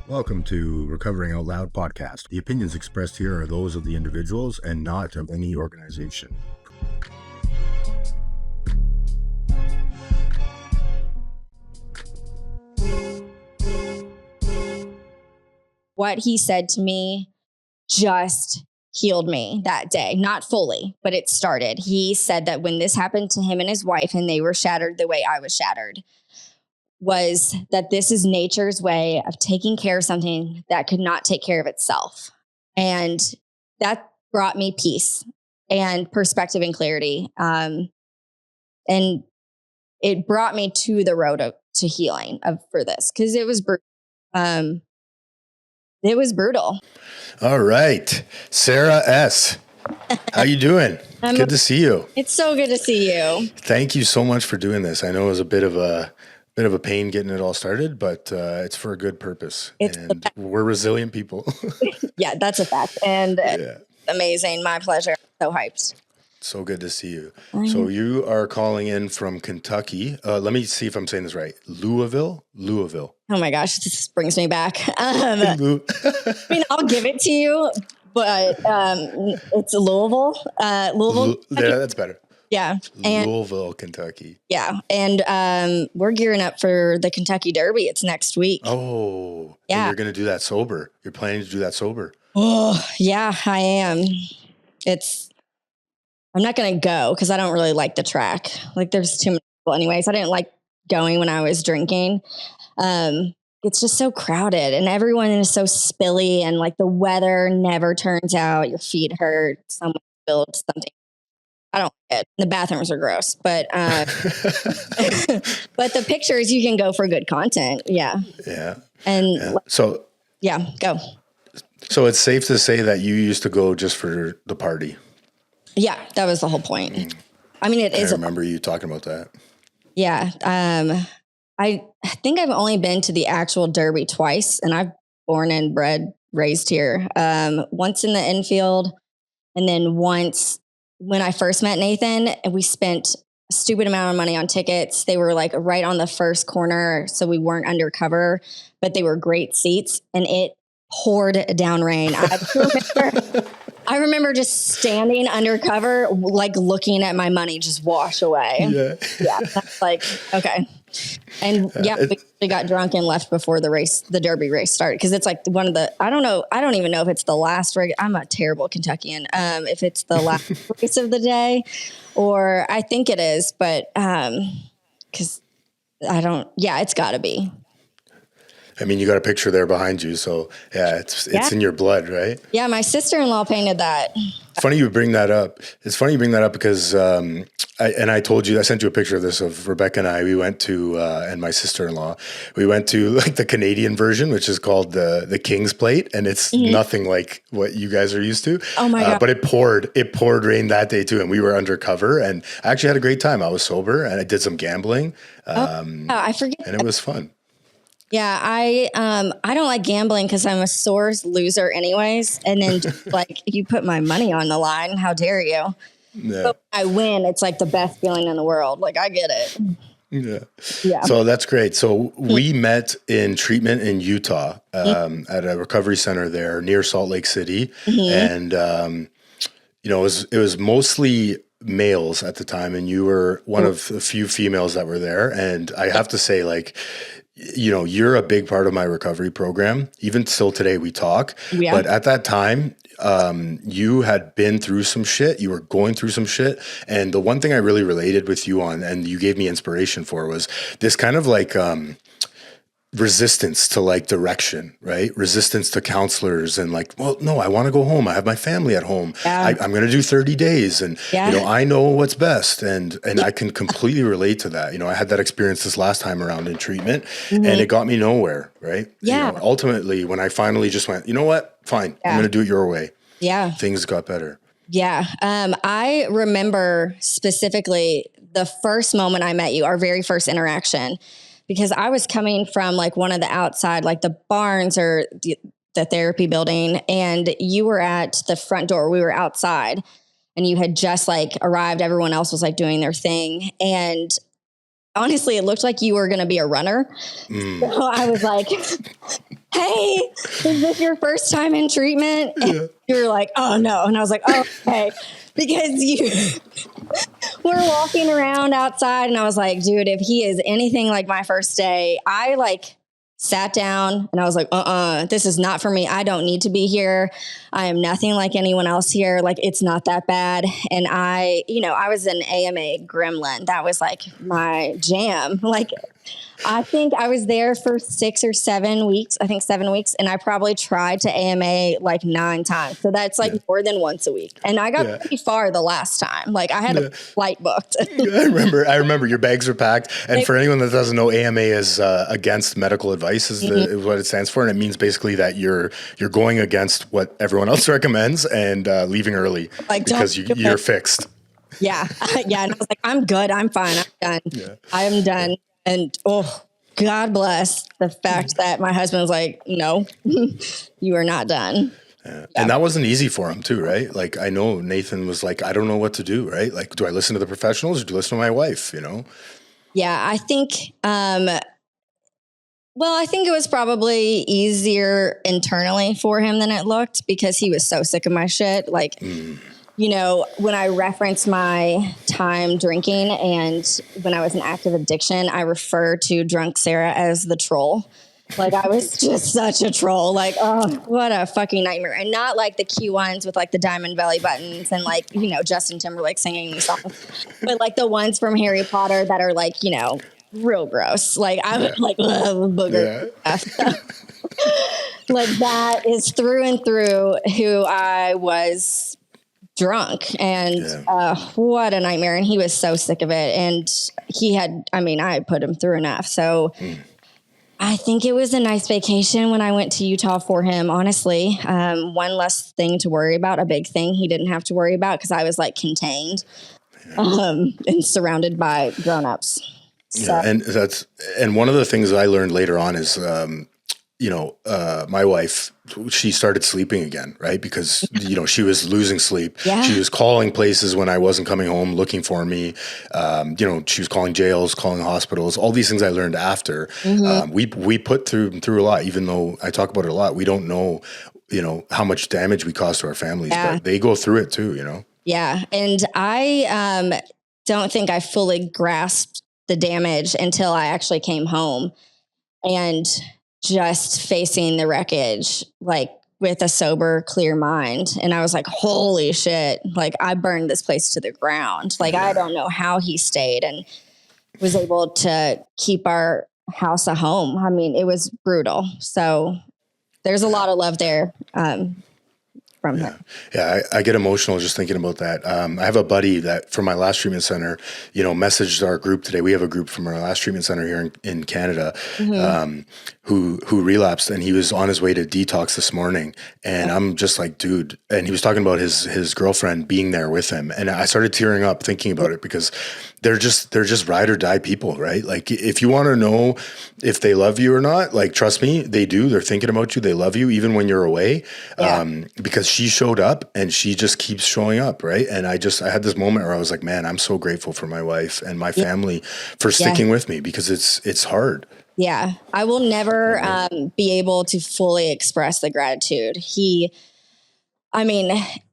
Welcome to Recovering Out Loud podcast. The opinions expressed here are those of the individuals and not of any organization. What he said to me just healed me that day. Not fully, but it started. He said that when this happened to him and his wife and they were shattered the way I was shattered, was that this is nature's way of taking care of something that could not take care of itself. And that brought me peace and perspective and clarity. And it brought me to the road to healing for this, because it was it was brutal. All right. Sarah S. How you doing? Good to see you. It's so good to see you. Thank you so much for doing this. I know it was a bit of a pain getting it all started, but it's for a good purpose. And we're resilient people. Yeah, that's a fact. And amazing. My pleasure. So hyped. So good to see you. So you are calling in from Kentucky. Let me see if I'm saying this right. Louisville. Oh my gosh, this brings me back. I mean, I'll give it to you, but it's Louisville. Yeah, that's better. Yeah. Louisville, Kentucky. Yeah. And we're gearing up for the Kentucky Derby. It's next week. Oh, yeah. And you're going to do that sober. You're planning to do that sober. Oh, yeah, I am. I'm not going to go because I don't really like the track. Like, there's too many people anyways. I didn't like going when I was drinking. It's just so crowded and everyone is so spilly, and like the weather never turns out. Your feet hurt. Someone spilled something. I don't like it. The bathrooms are gross, but but the pictures, you can go for good content. Yeah. Yeah. And so, yeah, go. So it's safe to say that you used to go just for the party. Yeah, that was the whole point. I mean, it is. I remember you talking about that. Yeah. I think I've only been to the actual Derby twice, and I've born and raised here. Once in the infield, and then once when I first met Nathan, and we spent a stupid amount of money on tickets. They were like right on the first corner, so we weren't undercover, but they were great seats, and it poured down rain. I remember just standing undercover, like looking at my money just wash away. Yeah. That's like, okay. And we got drunk and left before the Derby race started. Cause it's like one of the, I don't even know if it's the last race. I'm a terrible Kentuckian. If it's the last race of the day, or I think it is, but, cause it's gotta be. I mean, you got a picture there behind you, so it's in your blood, right? Yeah, my sister-in-law painted that. Funny you bring that up. It's funny you bring that up because I told you, I sent you a picture of this of Rebecca and I. We went to and my sister-in-law. We went to like the Canadian version, which is called the King's Plate, and it's nothing like what you guys are used to. Oh my god! But it poured rain that day too, and we were undercover, and I actually had a great time. I was sober, and I did some gambling. I forget, and it was fun. Yeah, I don't like gambling because I'm a sore loser anyways. And then just like, you put my money on the line, how dare you? Yeah. But when I win, it's like the best feeling in the world. Like, I get it. Yeah. So that's great. So we met in treatment in Utah at a recovery center there near Salt Lake City. And, it was mostly males at the time. And you were one of the few females that were there. And I have to say, like, you're a big part of my recovery program. Even still today, we talk. Yeah. But at that time, you had been through some shit. You were going through some shit. And the one thing I really related with you on, and you gave me inspiration for, was this kind of like resistance to like direction, right? Resistance to counselors and like, well, no, I want to go home. I have my family at home. Yeah. I'm going to do 30 days and, I know what's best. And I can completely relate to that. I had that experience this last time around in treatment and it got me nowhere, right? Yeah. Ultimately, when I finally just went, you know what? Fine. I'm going to do it your way. Yeah. Things got better. Yeah. I remember specifically the first moment I met you, our very first interaction, because I was coming from like one of the outside, like the barns or the therapy building, and you were at the front door. We were outside and you had just like arrived. Everyone else was like doing their thing. And honestly, it looked like you were going to be a runner. So I was like, hey, is this your first time in treatment? And you were like, oh no. And I was like, oh, okay. Because we're walking around outside and I was like, dude, if he is anything like my first day, I like sat down and I was like, this is not for me. I don't need to be here. I am nothing like anyone else here. Like, it's not that bad. And I was an AMA gremlin. That was like my jam. Like, I think I was there for 6 or 7 weeks. I think 7 weeks. And I probably tried to AMA like 9 times. So that's like more than once a week. And I got pretty far the last time. Like I had a flight booked. I remember your bags were packed. And for anyone that doesn't know, AMA is against medical advice is what it stands for. And it means basically that you're going against what everyone else recommends and leaving early because you're fixed. Yeah. Yeah. And I was like, I'm good. I'm fine. I'm done. Yeah. I am done. And God bless the fact that my husband was like, no, you are not done. Yeah. And that wasn't easy for him too, right? Like I know Nathan was like, I don't know what to do, right? Like, do I listen to the professionals or do I listen to my wife, Yeah, I think, I think it was probably easier internally for him than it looked because he was so sick of my shit. Like, when I reference my time drinking and when I was in active addiction, I refer to drunk Sarah as the troll. Like I was just such a troll. Like, oh, what a fucking nightmare. And not like the cute ones with like the diamond belly buttons and like, Justin Timberlake singing these songs, but like the ones from Harry Potter that are like, real gross. Like I was like, booger. Yeah. Like that is through and through who I was drunk and what a nightmare. And he was so sick of it. And I had put him through enough. So I think it was a nice vacation when I went to Utah for him, honestly. One less thing to worry about, a big thing he didn't have to worry about because I was like contained and surrounded by grownups. So. Yeah, and one of the things I learned later on is my wife, she started sleeping again, right? Because, she was losing sleep. Yeah. She was calling places when I wasn't coming home looking for me. She was calling jails, calling hospitals, all these things I learned after. Mm-hmm. We put through a lot, even though I talk about it a lot. We don't know, how much damage we cause to our families, but they go through it too, Yeah. And I don't think I fully grasped the damage until I actually came home and just facing the wreckage, like with a sober, clear mind. And I was like, holy shit, like I burned this place to the ground. Like, I don't know how he stayed and was able to keep our house a home. I mean, it was brutal. So there's a lot of love there. From him. Yeah, I get emotional just thinking about that. I have a buddy that from my last treatment center, messaged our group today. We have a group from our last treatment center here in Canada, who relapsed, and he was on his way to detox this morning. And I'm just like, dude, and he was talking about his girlfriend being there with him. And I started tearing up thinking about it because they're just ride or die people, right? Like if you want to know if they love you or not, like, trust me, they do. They're thinking about you. They love you even when you're away. Because she showed up and she just keeps showing up. Right. And I had this moment where I was like, man, I'm so grateful for my wife and my family for sticking with me because it's hard. Yeah. I will never be able to fully express the gratitude.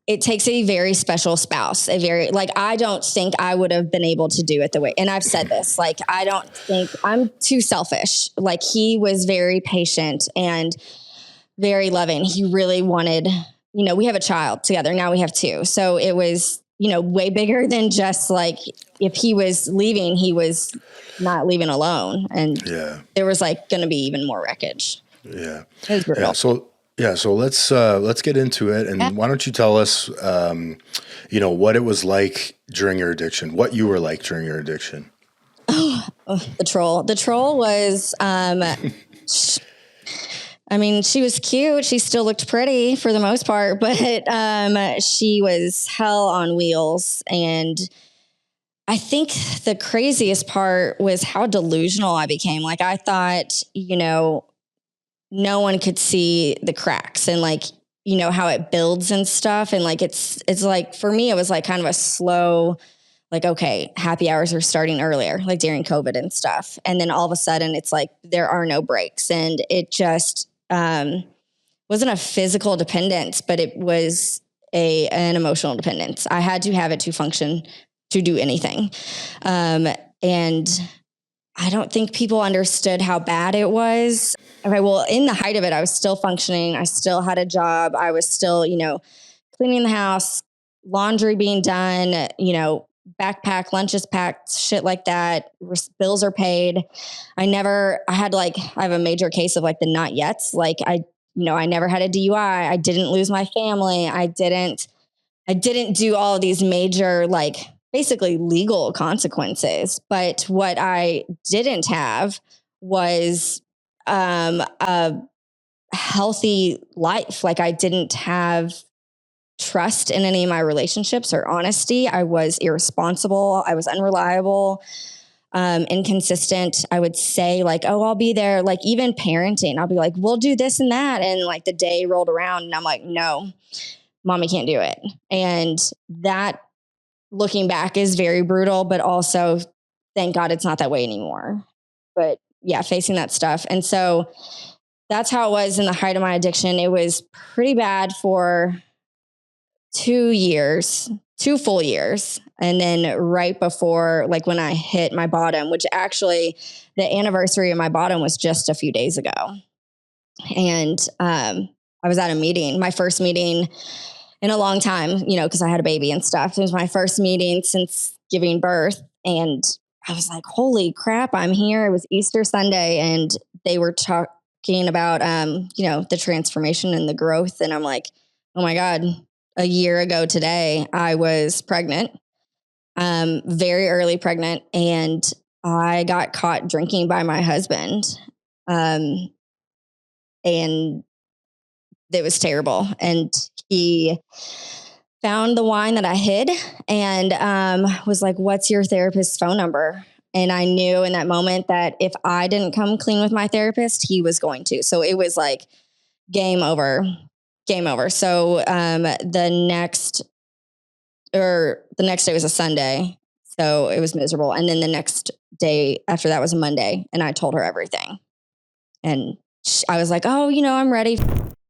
It takes a very special spouse, I don't think I would have been able to do it the way, and I've said this, like, I don't think I'm too selfish. Like he was very patient and very loving. He really wanted, we have a child together. Now we have 2. So it was, way bigger than just like, if he was leaving, he was not leaving alone. And there was like going to be even more wreckage. Yeah. So let's get into it. And why don't you tell us, what it was like during your addiction, what you were like during your addiction? The troll was, she was cute. She still looked pretty for the most part, but she was hell on wheels. And I think the craziest part was how delusional I became. Like I thought, no one could see the cracks and like, how it builds and stuff. And like, it's like, for me, it was like kind of a slow, like, okay, happy hours are starting earlier, like during COVID and stuff. And then all of a sudden it's like, there are no breaks. And it just, wasn't a physical dependence, but it was an emotional dependence. I had to have it to function, to do anything. And I don't think people understood how bad it was. Okay, well, in the height of it, I was still functioning. I still had a job. I was still, cleaning the house, laundry being done, backpack, lunches packed, shit like that. Bills are paid. I have a major case of like the not yets. Like I never had a DUI. I didn't lose my family. I didn't do all of these major, like basically legal consequences. But what I didn't have was a healthy life. Like I didn't have trust in any of my relationships or honesty. I was irresponsible. I was unreliable, inconsistent. I would say like, oh, I'll be there. Like even parenting, I'll be like, we'll do this and that. And like the day rolled around and I'm like, no, mommy can't do it. And that, looking back, is very brutal, but also thank God it's not that way anymore. But yeah, facing that stuff. And so that's how it was in the height of my addiction. It was pretty bad for 2 full years. And then right before, like when I hit my bottom, which actually the anniversary of my bottom was just a few days ago. And I was at a meeting, my first meeting in a long time, because I had a baby and stuff. It was my first meeting since giving birth. And I was like, holy crap, I'm here. It was Easter Sunday and they were talking about, the transformation and the growth. And I'm like, oh my God, a year ago today, I was pregnant, very early pregnant. And I got caught drinking by my husband. And it was terrible. And he found the wine that I hid and was like, what's your therapist's phone number? And I knew in that moment that if I didn't come clean with my therapist, he was going to. So it was like game over. So the next day was a Sunday. So it was miserable. And then the next day after that was a Monday. And I told her everything. And I was like, oh, I'm ready for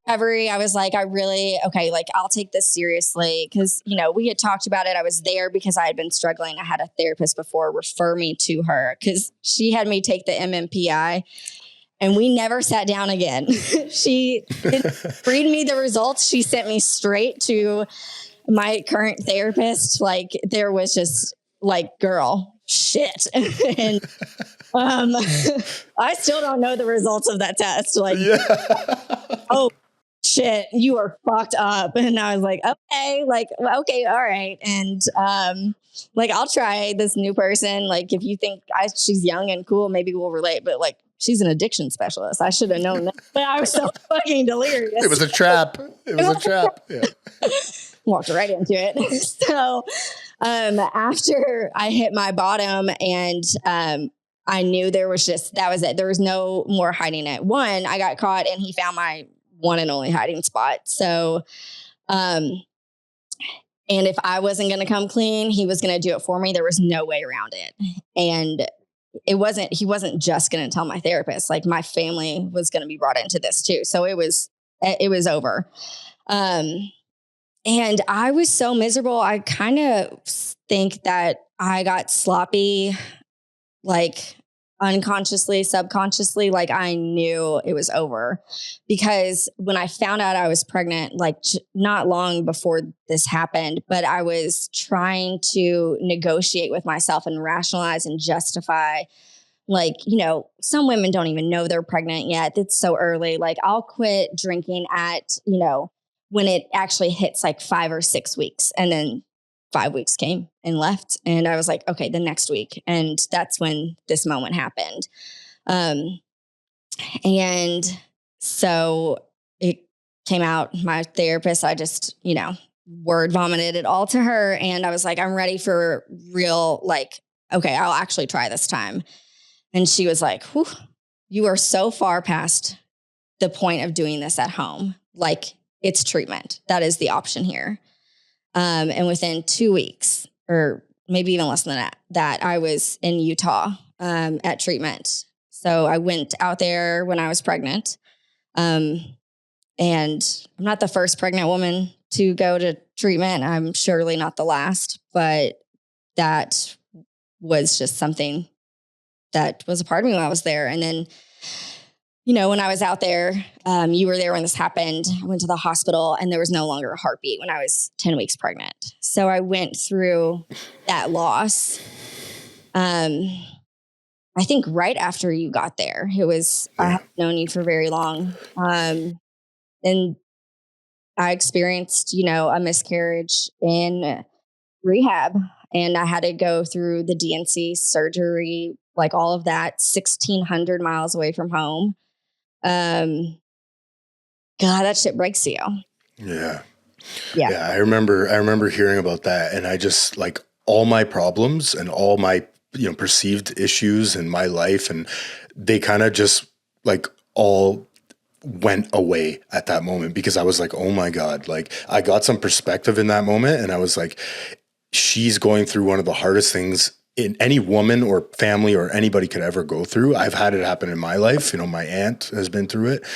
recovery. I was like, I'll take this seriously. Cause we had talked about it. I was there because I had been struggling. I had a therapist before refer me to her because she had me take the MMPI and we never sat down again. She didn't read me the results. She sent me straight to my current therapist. Like there was just like, girl, shit. And I still don't know the results of that test. Like, oh shit, you are fucked up. And I was like, okay, all right. And I'll try this new person. Like, if you think she's young and cool, maybe we'll relate. But like, she's an addiction specialist. I should have known that. But I was so fucking delirious. It was a trap. Yeah. Walked right into it. So after I hit my bottom and I knew that was it. There was no more hiding it. One, I got caught and he found my one and only hiding spot. So, and if I wasn't going to come clean, he was going to do it for me. There was no way around it. And he wasn't just going to tell my therapist, like my family was going to be brought into this too. So it was over. And I was so miserable. I kind of think that I got sloppy, like unconsciously, subconsciously, like I knew it was over because when I found out I was pregnant, like not long before this happened, but I was trying to negotiate with myself and rationalize and justify, like, some women don't even know they're pregnant yet. It's so early. Like I'll quit drinking at, when it actually hits like 5 or 6 weeks. And then 5 weeks came and left. And I was like, okay, the next week. And that's when this moment happened. And so it came out, my therapist, I just, word vomited it all to her. And I was like, I'm ready for real, like, okay, I'll actually try this time. And she was like, whew, you are so far past the point of doing this at home. Like it's treatment. That is the option here. And within 2 weeks, or maybe even less than that I was in Utah at treatment. So I went out there when I was pregnant. And I'm not the first pregnant woman to go to treatment. I'm surely not the last, but that was just something that was a part of me when I was there. And then, when I was out there, you were there when this happened. I went to the hospital and there was no longer a heartbeat when I was 10 weeks pregnant. So I went through that loss. I think right after you got there, I had known you for very long. And I experienced, a miscarriage in rehab, and I had to go through the DNC surgery, like all of that, 1,600 miles away from home. God, that shit breaks you. Yeah. Yeah. I remember hearing about that, and I just like all my problems and all my, perceived issues in my life, and they kind of just like all went away at that moment, because I was like, oh my God, like I got some perspective in that moment. And I was like, she's going through one of the hardest things in any woman or family or anybody could ever go through. I've had it happen in my life. My aunt has been through it.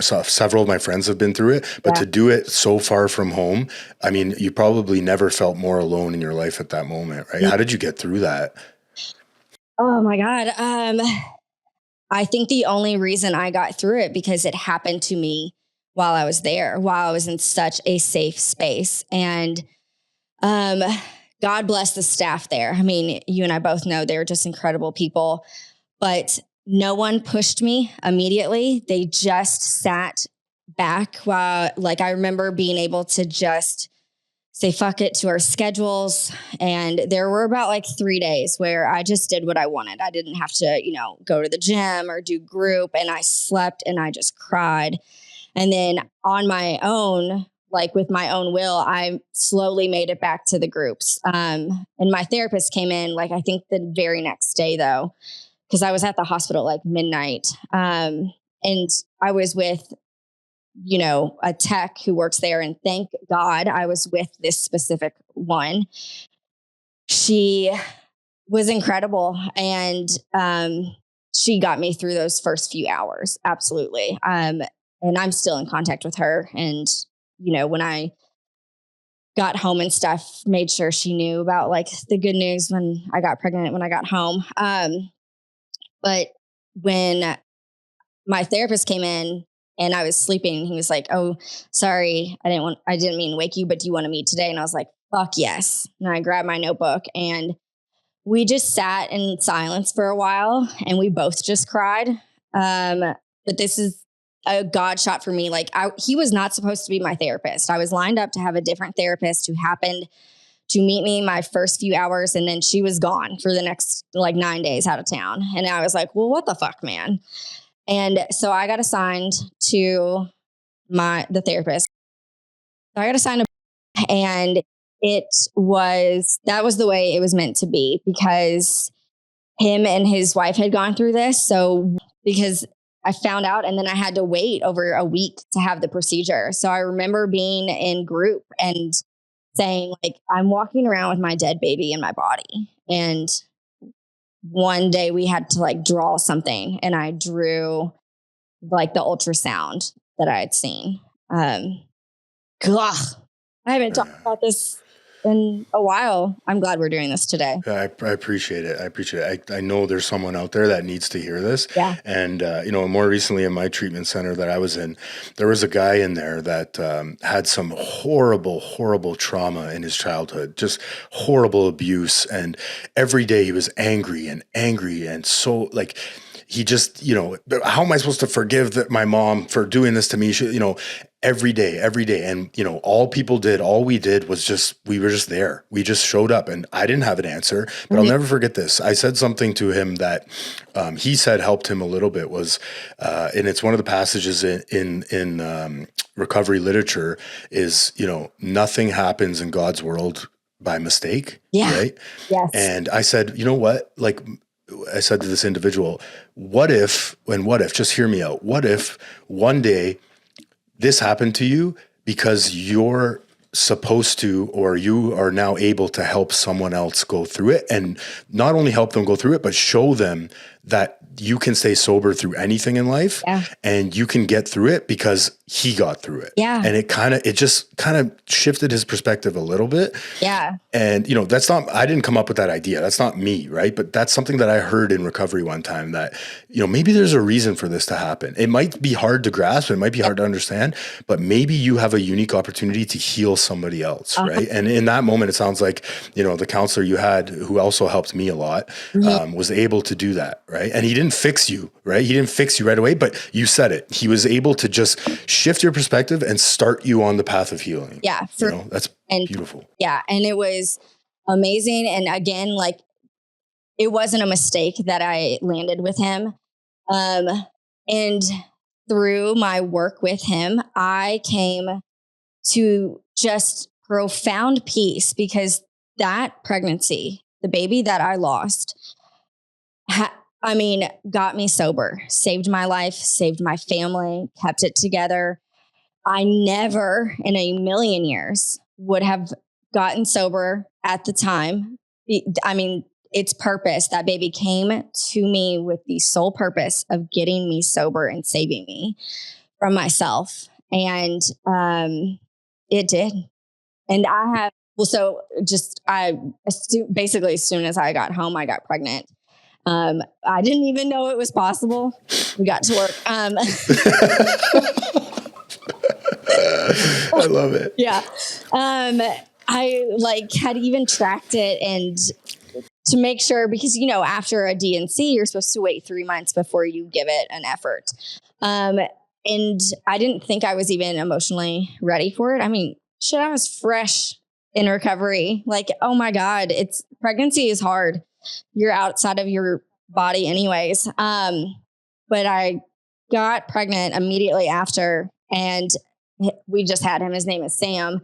So several of my friends have been through it, but to do it so far from home, I mean, you probably never felt more alone in your life at that moment, right? How did you get through that? Oh my God. I think the only reason I got through it because it happened to me while I was there, while I was in such a safe space. And God bless the staff there. I mean, you and I both know they're just incredible people, but no one pushed me immediately. They just sat back while, like, I remember being able to just say fuck it to our schedules. And there were about like 3 days where I just did what I wanted. I didn't have to, go to the gym or do group, and I slept and I just cried. And then on my own, like with my own will, I slowly made it back to the groups. And my therapist came in, like, I think the very next day though, because I was at the hospital like midnight. And I was with, a tech who works there. And thank God I was with this specific one. She was incredible. And she got me through those first few hours. Absolutely. And I'm still in contact with her. And, when I got home and stuff, made sure she knew about like the good news when I got pregnant, when I got home. But when my therapist came in and I was sleeping, he was like, "Oh, sorry. I didn't mean to wake you, but do you want to meet today?" And I was like, "Fuck yes." And I grabbed my notebook and we just sat in silence for a while and we both just cried. But this is a God shot for me. Like he was not supposed to be my therapist. I was lined up to have a different therapist who happened to meet me my first few hours. And then she was gone for the next like 9 days out of town. And I was like, well, what the fuck, man? And so I got assigned to the therapist. So I got assigned and that was the way it was meant to be, because him and his wife had gone through this. So because I found out and then I had to wait over a week to have the procedure. So I remember being in group and saying like, I'm walking around with my dead baby in my body. And one day we had to like draw something and I drew like the ultrasound that I had seen. I haven't talked about this in a while. I'm glad we're doing this today. I appreciate it. I know there's someone out there that needs to hear this. Yeah. And, more recently in my treatment center that I was in, there was a guy in there that had some horrible, horrible trauma in his childhood, just horrible abuse. And every day he was angry. And so like, he just, how am I supposed to forgive my mom for doing this to me? Every day. And, all we did was we were just there. We just showed up and I didn't have an answer, but I'll never forget this. I said something to him that he said helped him a little bit was, and it's one of the passages in recovery literature is, nothing happens in God's world by mistake. Yeah. Right. Yes. And I said, you know what? Like, I said to this individual, just hear me out. What if one day this happened to you because you're supposed to, or you are now able to help someone else go through it, and not only help them go through it, but show them that you can stay sober through anything in life, and you can get through it because he got through it. Yeah. And it just kind of shifted his perspective a little bit. Yeah. And, I didn't come up with that idea. That's not me, right? But that's something that I heard in recovery one time, that, maybe there's a reason for this to happen. It might be hard to grasp. It might be hard to understand, but maybe you have a unique opportunity to heal somebody else, right? And in that moment, it sounds like, the counselor you had, who also helped me a lot, was able to do that, right? And he didn't fix you, right? He didn't fix you right away, but you said it. He was able to just shift your perspective and start you on the path of healing. Yeah. That's beautiful. Yeah. And it was amazing. And again, like, it wasn't a mistake that I landed with him. And through my work with him, I came to just profound peace, because that pregnancy, the baby that I lost, got me sober, saved my life, saved my family, kept it together. I never in a million years would have gotten sober at the time. Its purpose, that baby came to me with the sole purpose of getting me sober and saving me from myself. And it did. And basically as soon as I got home, I got pregnant. I didn't even know it was possible. We got to work. I love it. Yeah. I had even tracked it, and to make sure, because, after a DNC, you're supposed to wait 3 months before you give it an effort. And I didn't think I was even emotionally ready for it. I was fresh in recovery. Like, oh my God, pregnancy is hard. You're outside of your body anyways. But I got pregnant immediately after, and we just had him. His name is Sam,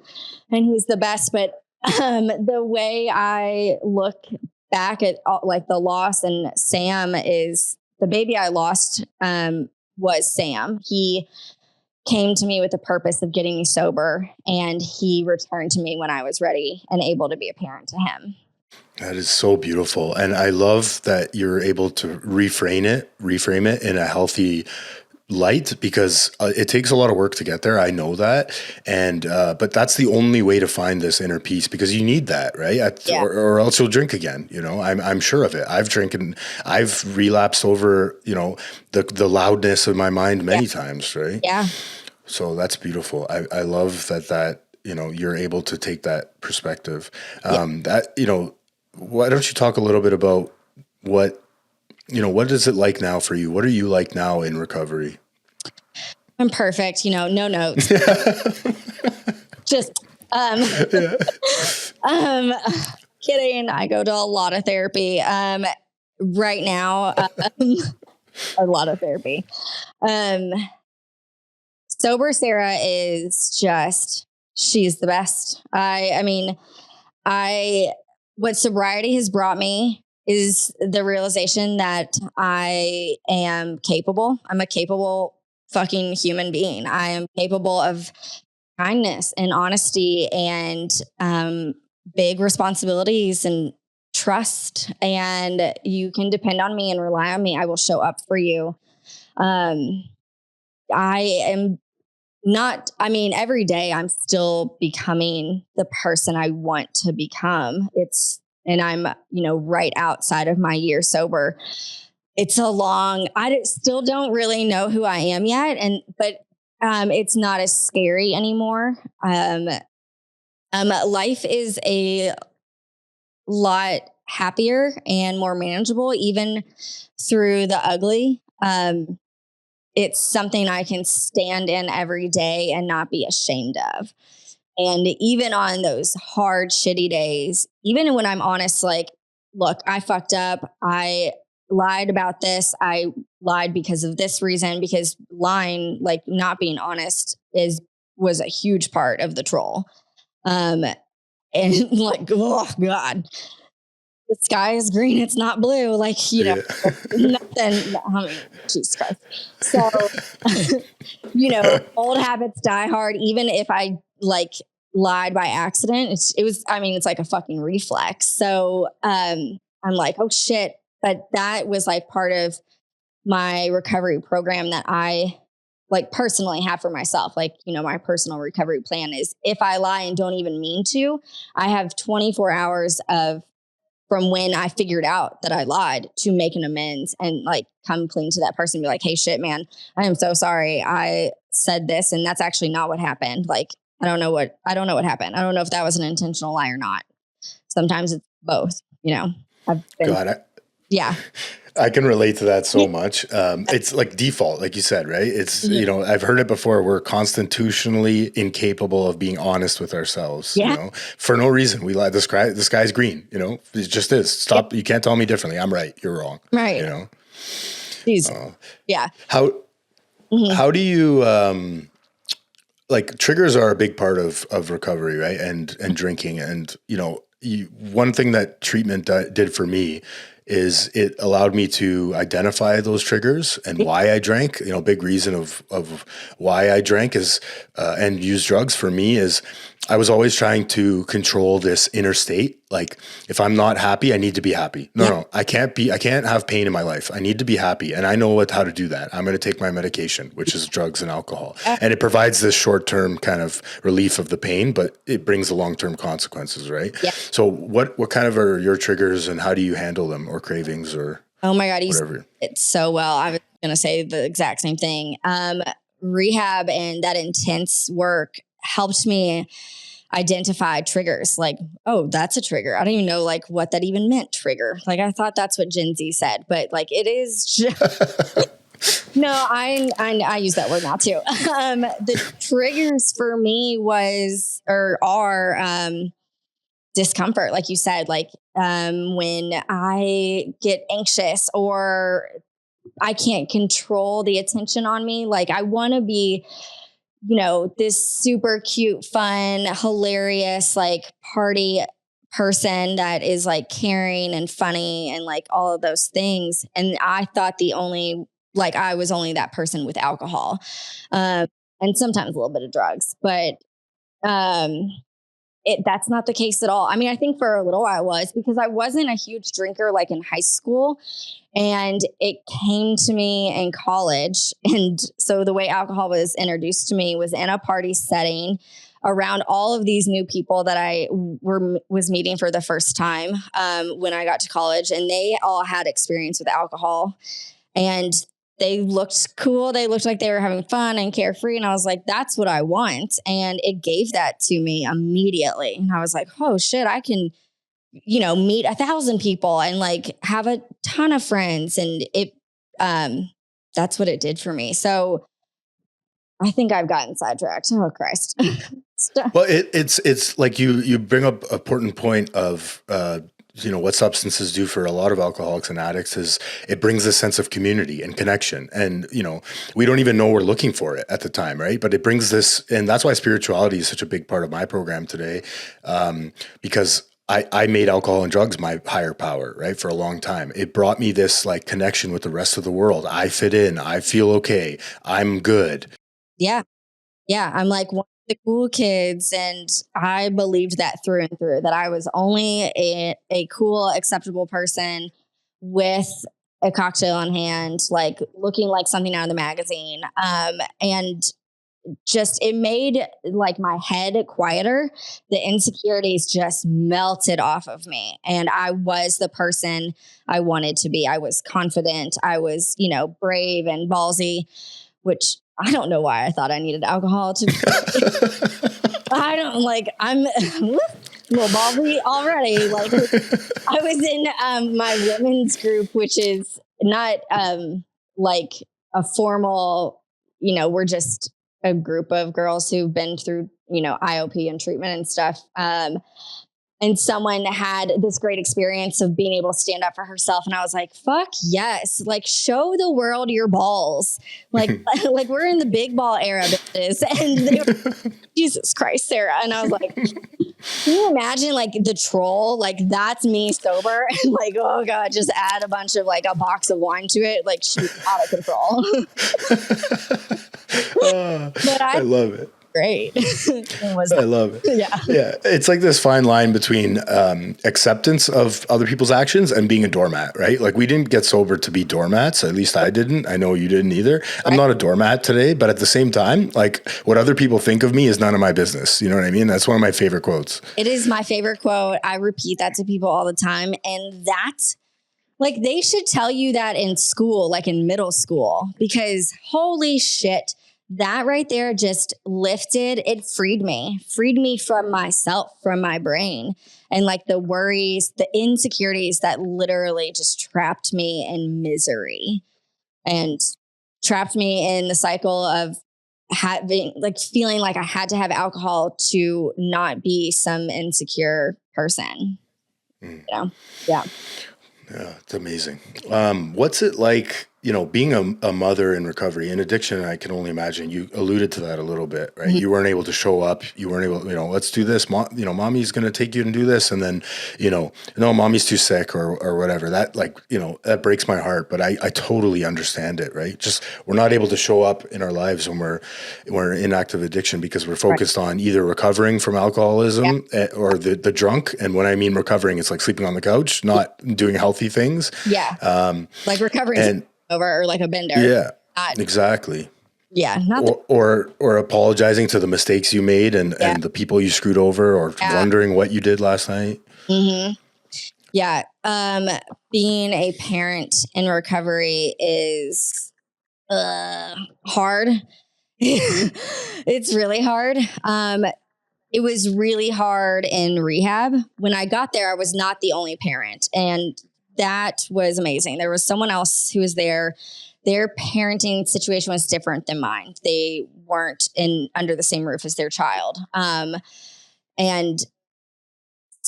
and he's the best. But the way I look back at the loss, and Sam is the baby I lost, was Sam. He came to me with the purpose of getting me sober, and he returned to me when I was ready and able to be a parent to him. That is so beautiful. And I love that you're able to reframe it in a healthy light, because it takes a lot of work to get there. I know that. And, but that's the only way to find this inner peace, because you need that, right? Or else you'll drink again. I'm sure of it. I've relapsed over, the loudness of my mind many times. Right. Yeah. So that's beautiful. I love that, you're able to take that perspective. Why don't you talk a little bit about what is it like now for you? What are you like now in recovery? I'm perfect. No notes. Just, kidding. I go to a lot of therapy. Right now, a lot of therapy. Sober Sarah is she's the best. What sobriety has brought me is the realization that I am capable. I'm a capable fucking human being. I am capable of kindness and honesty and big responsibilities and trust. And you can depend on me and rely on me. I will show up for you. I am every day I'm still becoming the person I want to become. And I'm, right outside of my year sober. I still don't really know who I am yet. But it's not as scary anymore. Life is a lot happier and more manageable, even through the ugly. It's something I can stand in every day and not be ashamed of. And even on those hard, shitty days, even when I'm honest, like, look, I fucked up. I lied about this. I lied because of this reason, because lying, like not being honest was a huge part of the troll. And like, oh God, the sky is green. It's not blue. Like, nothing. Jesus Christ. So, old habits die hard. Even if I lied by accident, it's like a fucking reflex. So, I'm like, oh shit. But that was like part of my recovery program that I like personally have for myself. Like, you know, my personal recovery plan is if I lie and don't even mean to, I have 24 hours of from when I figured out that I lied to make an amends and like come clean to that person and be like, hey, shit, man, I am so sorry. I said this and that's actually not what happened. Like, I don't know what happened. I don't know if that was an intentional lie or not. Sometimes it's both, you know. I've been, God, yeah. I can relate to that so much. It's like default, like you said, right? It's, you know, I've heard it before. We're constitutionally incapable of being honest with ourselves, you know, for no reason. We lie. The sky's green, you know, it just is. Stop. You can't tell me differently. I'm right. You're wrong. Right. You know? Yeah. How do you, like triggers are a big part of recovery, right? And drinking. And, you know, one thing that treatment did for me is it allowed me to identify those triggers and why I drank. You know, big reason of why I drank is and used drugs for me is I was always trying to control this inner state. Like if I'm not happy, I need to be happy. No, I can't have pain in my life. I need to be happy. And I know how to do that. I'm going to take my medication, which is drugs and alcohol. And it provides this short-term kind of relief of the pain, but it brings the long-term consequences, right? Yeah. So what kind of are your triggers and how do you handle them or cravings or oh my God, whatever? It's so well. I was going to say the exact same thing. Rehab and that intense work helped me identify triggers. Like, oh, that's a trigger. I don't even know like what that even meant. Trigger. Like I thought that's what Gen Z said, but like it is just no, I use that word now too. The triggers for me are discomfort, like you said, like when I get anxious or I can't control the attention on me. Like I want to be, you know, this super cute, fun, hilarious, like party person that is like caring and funny and like all of those things. And I thought I was only that person with alcohol, and sometimes a little bit of drugs, but that's not the case at all. I mean, I think for a little while I was because I wasn't a huge drinker like in high school. And it came to me in college. And so the way alcohol was introduced to me was in a party setting around all of these new people that I was meeting for the first time when I got to college. And they all had experience with alcohol. And they looked cool. They looked like they were having fun and carefree. And I was like, that's what I want. And it gave that to me immediately. And I was like, oh shit, I can, you know, meet 1,000 people and like have a ton of friends. And that's what it did for me. So I think I've gotten sidetracked. Oh Christ. Well, it's like you bring up an important point of, you know, what substances do for a lot of alcoholics and addicts is it brings a sense of community and connection. And, you know, we don't even know we're looking for it at the time, right? But it brings this, and that's why spirituality is such a big part of my program today, because I made alcohol and drugs my higher power, right? For a long time. It brought me this like connection with the rest of the world. I fit in. I feel okay. I'm good. Yeah. Yeah. I'm like one of the cool kids. And I believed that through and through, that I was only a cool, acceptable person with a cocktail on hand, like looking like something out of the magazine. And just, it made like my head quieter. The insecurities just melted off of me. And I was the person I wanted to be. I was confident. I was, you know, brave and ballsy, which I don't know why I thought I needed alcohol to. I don't like, I'm a little ballsy already. Like I was in my women's group, which is not like a formal, you know, we're just a group of girls who've been through, you know, IOP and treatment and stuff. And someone had this great experience of being able to stand up for herself. And I was like, fuck yes. Like show the world your balls. Like, like we're in the big ball era bitches. And they were, Jesus Christ, Sarah. And I was like, can you imagine like the troll? Like that's me sober. And like, oh God, just add a bunch of like a box of wine to it. Like she's out of control. But I love it. great. It was I love it. yeah. Yeah. It's like this fine line between acceptance of other people's actions and being a doormat, right? Like we didn't get sober to be doormats. At least I didn't. I know you didn't either. I'm not a doormat today, but at the same time, like what other people think of me is none of my business. You know what I mean? That's one of my favorite quotes. It is my favorite quote. I repeat that to people all the time. And that's like, they should tell you that in school, like in middle school, because holy shit, that right there just freed me from myself, from my brain, and like the worries, the insecurities that literally just trapped me in misery and trapped me in the cycle of having, like, feeling like I had to have alcohol to not be some insecure person. Mm. You know? Yeah. Yeah, it's amazing. What's it like, being a mother in recovery in addiction? I can only imagine. You alluded to that a little bit, right? Mm-hmm. You weren't able to show up. You weren't able, let's do this. Mommy's going to take you and do this. And then, no, mommy's too sick or whatever. That that breaks my heart, but I totally understand it, right? Just, we're not able to show up in our lives when we're in active addiction because we're focused on either recovering from alcoholism or the drunk. And when I mean recovering, it's like sleeping on the couch, not doing healthy things. Yeah. Like recovering over or like a bender. Yeah, exactly. Yeah. Or apologizing to the mistakes you made and the people you screwed over or wondering what you did last night. Mm-hmm. Yeah. Being a parent in recovery is hard. It's really hard. It was really hard in rehab. When I got there, I was not the only parent, and that was amazing. There was someone else who was there. Their parenting situation was different than mine. They weren't under the same roof as their child. And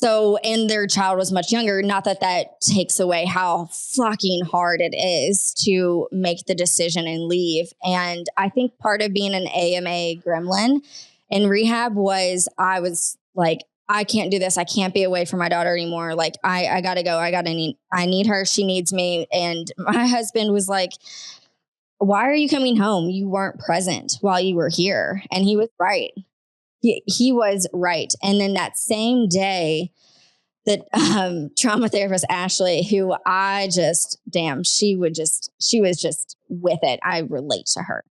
their child was much younger. Not that takes away how fucking hard it is to make the decision and leave. And I think part of being an AMA gremlin in rehab was I was like, I can't do this. I can't be away from my daughter anymore. Like I gotta go. I need her. She needs me. And my husband was like, why are you coming home? You weren't present while you were here. And he was right. He was right. And then that same day, that trauma therapist, Ashley, who she was just with it. I relate to her.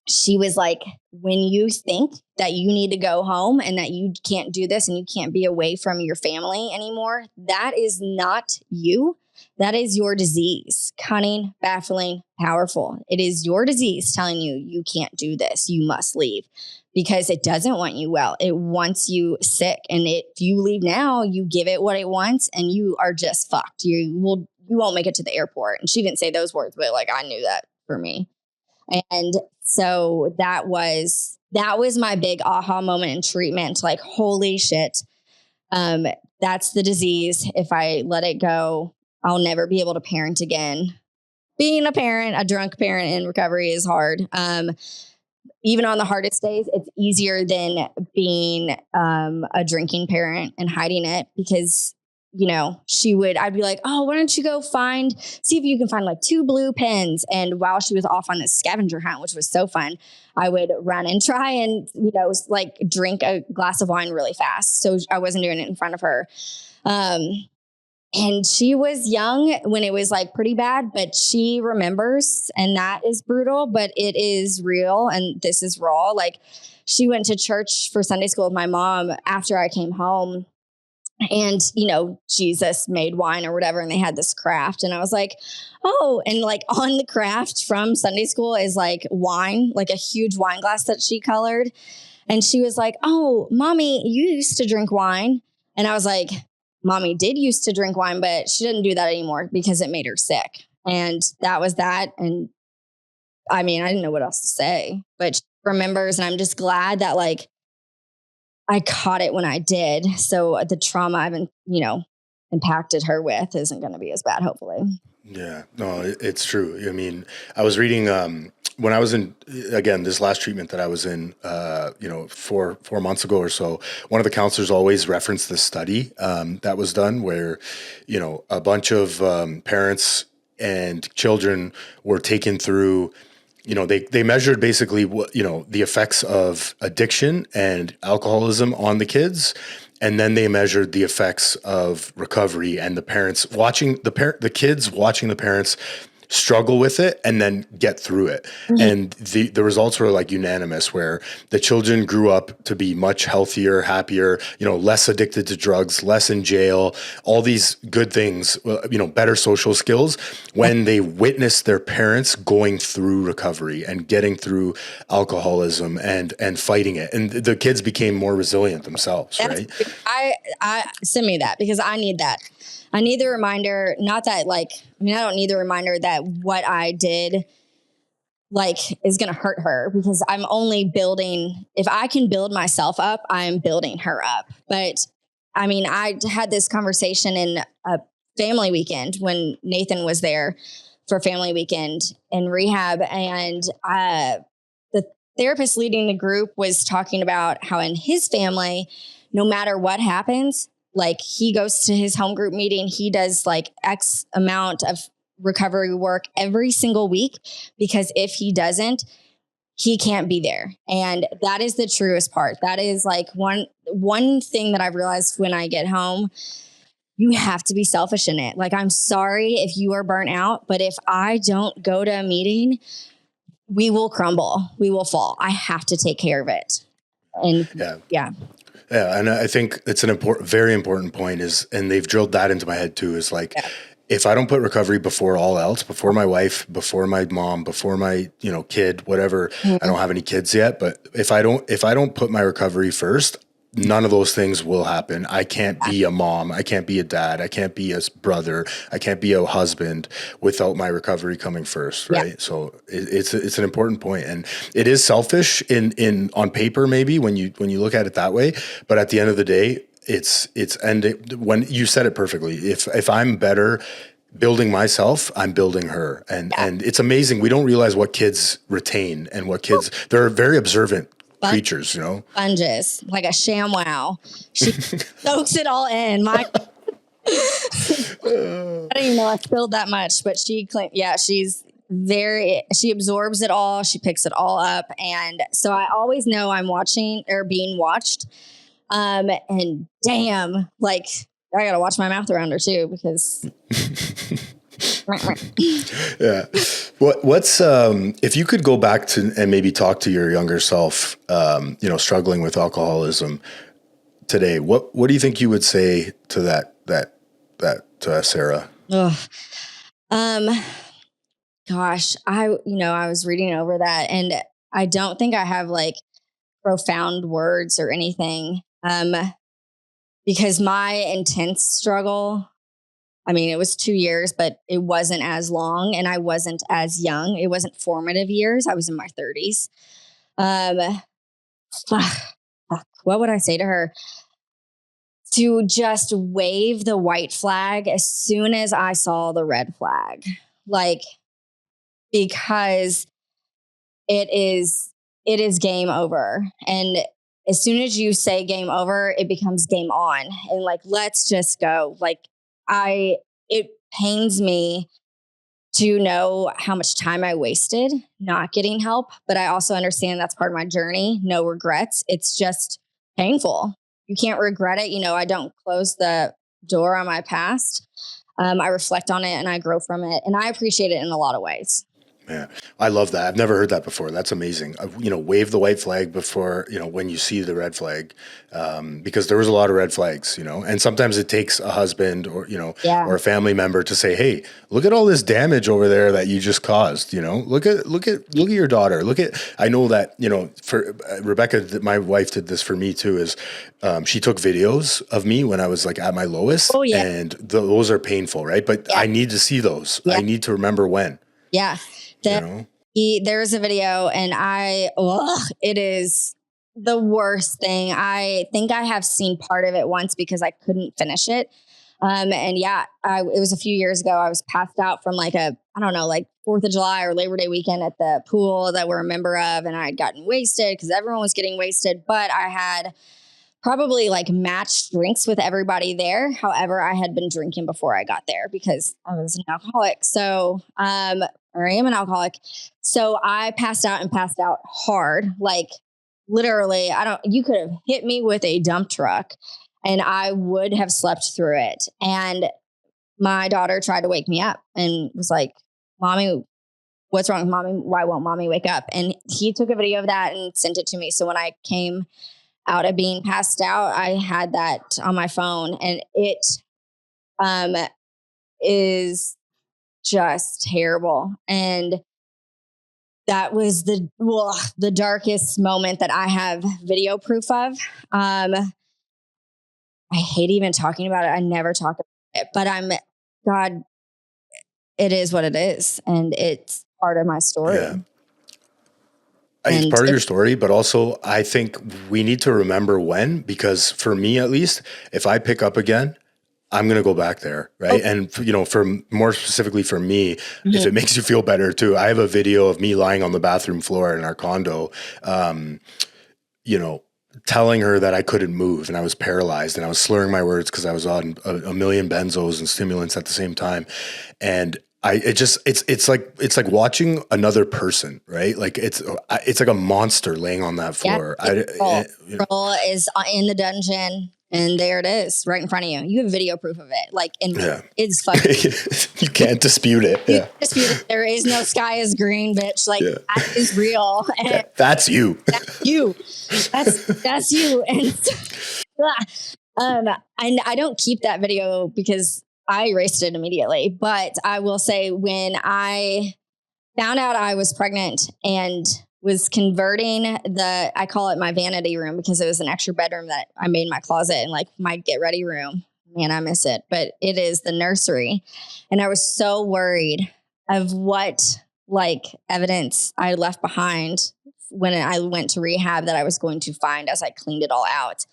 She was like, when you think that you need to go home and that you can't do this and you can't be away from your family anymore, that is not you. That is your disease. Cunning, baffling, powerful. It is your disease telling you you can't do this. You must leave because it doesn't want you well. It wants you sick. And if you leave now, you give it what it wants and you are just fucked. You won't make it to the airport. And she didn't say those words, but like I knew that for me. And so that was my big aha moment in treatment. Like, holy shit. That's the disease. If I let it go, I'll never be able to parent again. Being a drunk parent in recovery is hard. Even on the hardest days, it's easier than being a drinking parent and hiding it because, I'd be like, oh, why don't you go see if you can find like 2 blue pens. And while she was off on this scavenger hunt, which was so fun, I would run and try and, like drink a glass of wine really fast. So I wasn't doing it in front of her. And she was young when it was like pretty bad, but she remembers, and that is brutal, but it is real. And this is raw. Like, she went to church for Sunday school with my mom after I came home, and, Jesus made wine or whatever. And they had this craft, and I was like, oh, and like on the craft from Sunday school is like wine, like a huge wine glass that she colored. And she was like, oh, mommy, you used to drink wine. And I was like, mommy did used to drink wine, but she didn't do that anymore because it made her sick. And that was that. And I mean, I didn't know what else to say, but she remembers. And I'm just glad that like I caught it when I did. So the trauma I've been, impacted her with isn't going to be as bad, hopefully. Yeah, no, it's true. I mean, I was reading when I was in, again, this last treatment that I was in, 4 months ago or so. One of the counselors always referenced this study that was done where, a bunch of parents and children were taken through they measured basically what, the effects of addiction and alcoholism on the kids. And then they measured the effects of recovery and the parents watching the kids watching the parents struggle with it and then get through it. And the results were like unanimous, where the children grew up to be much healthier, happier, less addicted to drugs, less in jail, all these good things, better social skills when they witnessed their parents going through recovery and getting through alcoholism and fighting it. And the kids became more resilient themselves, right? I send me that, because I need that. I need the reminder, not that I don't need the reminder that what I did is going to hurt her, because I'm only building, if I can build myself up, I am building her up. But I had this conversation in a family weekend when Nathan was there for family weekend in rehab. And the therapist leading the group was talking about how in his family, no matter what happens, he goes to his home group meeting, he does X amount of recovery work every single week, because if he doesn't, he can't be there. And that is the truest part. That is one thing that I've realized when I get home. You have to be selfish in it. I'm sorry if you are burnt out, but if I don't go to a meeting, we will crumble. We will fall. I have to take care of it. And yeah. Yeah, and I think it's an very important point and they've drilled that into my head too, is if I don't put recovery before all else, before my wife, before my mom, before my, kid, whatever, I don't have any kids yet, but if I don't put my recovery first, none of those things will happen. I can't be a mom. I can't be a dad. I can't be a brother. I can't be a husband without my recovery coming first. Right. Yeah. So it's an important point, and it is selfish in on paper, maybe when you look at it that way. But at the end of the day, when you said it perfectly, if I'm better building myself, I'm building her. And it's amazing. We don't realize what kids retain and what they're very observant creatures, Sponges, like a ShamWow. She soaks it all in. I didn't even know I spilled that much, but she absorbs it all. She picks it all up. And so I always know I'm watching or being watched. And damn, I gotta watch my mouth around her too, because yeah. What's if you could go back to and maybe talk to your younger self, struggling with alcoholism today, what do you think you would say to that Sarah? Gosh, I was reading over that, and I don't think I have profound words or anything. Because my intense struggle, it was 2 years, but it wasn't as long, and I wasn't as young. It wasn't formative years. I was in my 30s. What would I say to her? To just wave the white flag as soon as I saw the red flag. Because it is game over. And as soon as you say game over, it becomes game on. And let's just go. It pains me to know how much time I wasted not getting help, but I also understand that's part of my journey. No regrets. It's just painful. You can't regret it. I don't close the door on my past. I reflect on it and I grow from it, and I appreciate it in a lot of ways. Yeah, I love that. I've never heard that before. That's amazing. Wave the white flag before, when you see the red flag, because there was a lot of red flags, and sometimes it takes a husband or, or a family member to say, hey, look at all this damage over there that you just caused, look at your daughter. I know that, for Rebecca, my wife did this for me too, is she took videos of me when I was at my lowest. Oh, yeah. And those are painful, right? But I need to see those. Yeah. I need to remember when. Yeah. There's a video, and it is the worst thing. I think I have seen part of it once because I couldn't finish it. It was a few years ago. I was passed out from 4th of July or Labor Day weekend at the pool that we're a member of. And I had gotten wasted because everyone was getting wasted, but I had probably matched drinks with everybody there. However, I had been drinking before I got there because I was an alcoholic. So, or I am an alcoholic. So I passed out hard. Like literally, you could have hit me with a dump truck and I would have slept through it. And my daughter tried to wake me up and was like, Mommy, what's wrong with Mommy? Why won't Mommy wake up? And he took a video of that and sent it to me. So when I came out of being passed out, I had that on my phone, and it is just terrible. And that was the darkest moment that I have video proof of. I hate even talking about it. I never talk about it, but God, it is what it is. And it's part of my story. Yeah. It's part of your story, but also I think we need to remember when, because for me, at least, if I pick up again, I'm going to go back there. Right. And, for more specifically for me, if it makes you feel better too, I have a video of me lying on the bathroom floor in our condo, telling her that I couldn't move and I was paralyzed and I was slurring my words because I was on a million benzos and stimulants at the same time. And it's like watching another person, right? Like it's like a monster laying on that floor. Control is in the dungeon, and there it is, right in front of you. You have video proof of it. Like, it's fucking. You can't dispute it. You can't dispute it. There is no sky is green, bitch. Like that is real. And that's you. That's you. That's you. And I don't keep that video because I erased it immediately. But I will say, when I found out I was pregnant and was converting I call it my vanity room because it was an extra bedroom that I made my closet and like my get ready room. Man, I miss it, but it is the nursery. And I was so worried of what like evidence I left behind when I went to rehab that I was going to find as I cleaned it all out.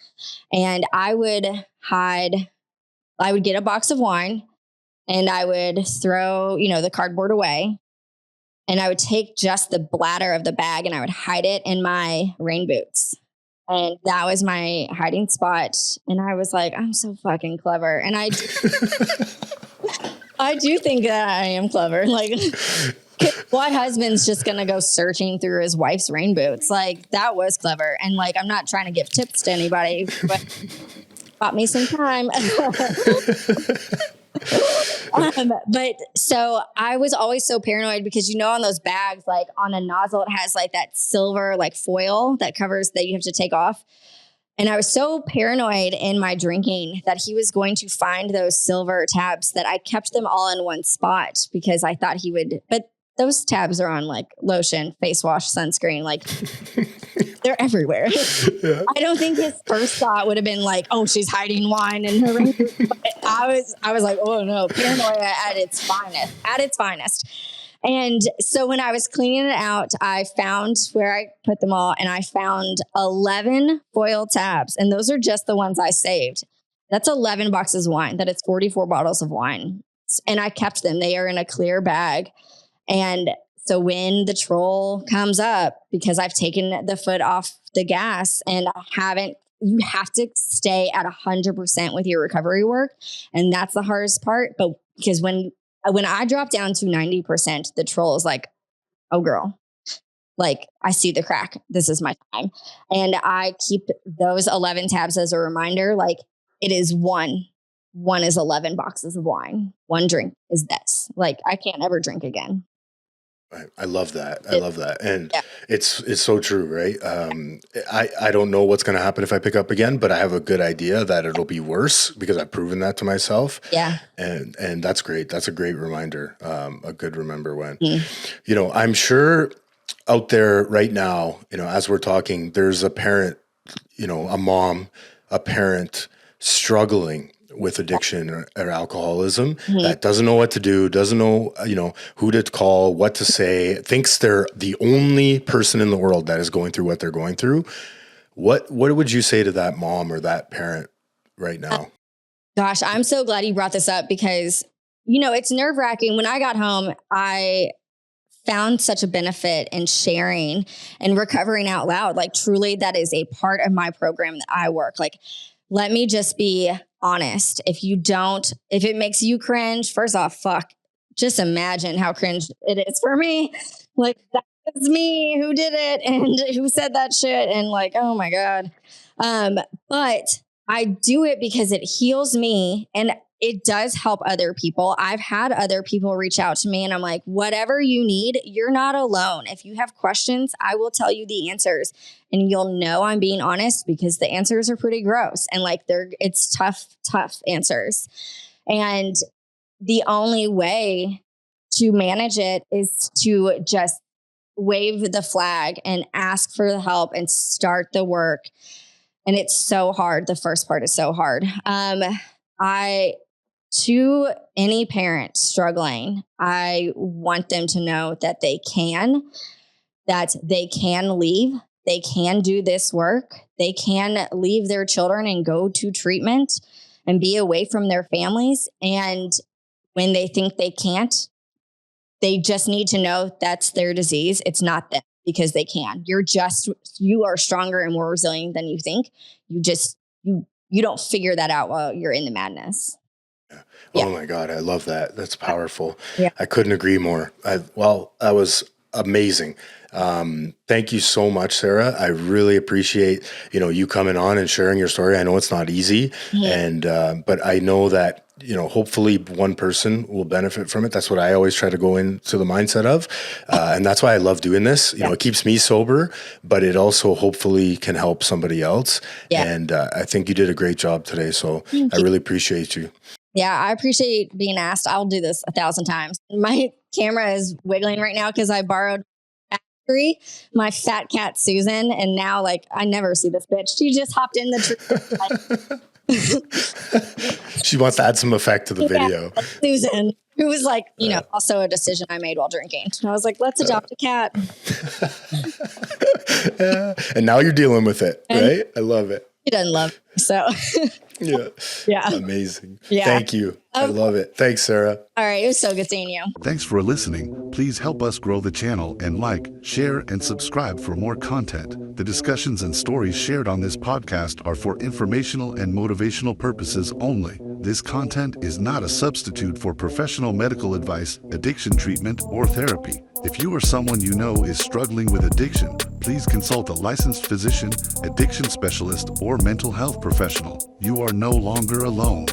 And I would get a box of wine and I would throw, the cardboard away. And I would take just the bladder of the bag and I would hide it in my rain boots. And that was my hiding spot. And I was like, I'm so fucking clever. And I do think that I am clever. Like, what husband's just going to go searching through his wife's rain boots? Like, that was clever. And like, I'm not trying to give tips to anybody, but bought me some time. But so I was always so paranoid because, on those bags, like on a nozzle, it has like that silver, like foil that covers that you have to take off. And I was so paranoid in my drinking that he was going to find those silver tabs that I kept them all in one spot because I thought he would, but those tabs are on like lotion, face wash, sunscreen, like they're everywhere. Yeah. I don't think his first thought would have been like, oh, she's hiding wine in her ring. I was like, oh no, paranoia at its finest. And so when I was cleaning it out, I found where I put them all and I found 11 foil tabs. And those are just the ones I saved. That's 11 boxes of wine. That is 44 bottles of wine. And I kept them. They are in a clear bag. And so when the troll comes up, because I've taken the foot off the gas and you have to stay at 100% with your recovery work. And that's the hardest part. But because when I drop down to 90%, the troll is like, oh girl, like I see the crack. This is my time. And I keep those 11 tabs as a reminder. Like it is one is 11 boxes of wine. One drink is this. Like I can't ever drink again. I love that. I love that. And it's so true, right? I don't know what's going to happen if I pick up again, but I have a good idea that it'll be worse because I've proven that to myself. Yeah. And that's great. That's a great reminder. A good remember when, I'm sure out there right now, as we're talking, there's a parent, a mom, a parent struggling with addiction or alcoholism that doesn't know what to do, doesn't know, who to call, what to say, thinks they're the only person in the world that is going through what they're going through. What would you say to that mom or that parent right now? Gosh, I'm so glad you brought this up because, it's nerve-wracking. When I got home, I found such a benefit in sharing and recovering out loud. Like truly, that is a part of my program that I work. Like, let me just be honest. If it makes you cringe, first off, fuck, just imagine how cringe it is for me. Like, that was me who did it and who said that shit. And like, oh my God. But I do it because it heals me and it does help other people. I've had other people reach out to me and I'm like, whatever you need, you're not alone. If you have questions, I will tell you the answers and you'll know I'm being honest because the answers are pretty gross and like it's tough answers. And the only way to manage it is to just wave the flag and ask for the help and start the work. And it's so hard. The first part is so hard. To any parent struggling, I want them to know that they can leave. They can do this work. They can leave their children and go to treatment and be away from their families. And when they think they can't, they just need to know that's their disease. It's not them because they can. You are stronger and more resilient than you think. You don't figure that out while you're in the madness. Yeah. Oh my God. I love that. That's powerful. Yeah. I couldn't agree more. That was amazing. Thank you so much, Sarah. I really appreciate, you coming on and sharing your story. I know it's not easy but I know that, hopefully one person will benefit from it. That's what I always try to go into the mindset of. And that's why I love doing this. It keeps me sober, but it also hopefully can help somebody else. Yeah. And I think you did a great job today. So I really appreciate you. Yeah, I appreciate being asked. I'll do this 1,000 times. My camera is wiggling right now because I borrowed my fat cat Susan, and now I never see this bitch. She just hopped in the tree. She wants to add some effect to the video. Susan, who was also a decision I made while drinking. And I was like, let's adopt a cat. And now you're dealing with it, right? I love it. She doesn't love me, so. Yeah. Amazing. Yeah. Thank you. I love it. Thanks, Sarah. All right. It was so good seeing you. Thanks for listening. Please help us grow the channel and share, and subscribe for more content. The discussions and stories shared on this podcast are for informational and motivational purposes only. This content is not a substitute for professional medical advice, addiction treatment, or therapy. If you or someone you know is struggling with addiction, please consult a licensed physician, addiction specialist, or mental health professional. You are no longer alone.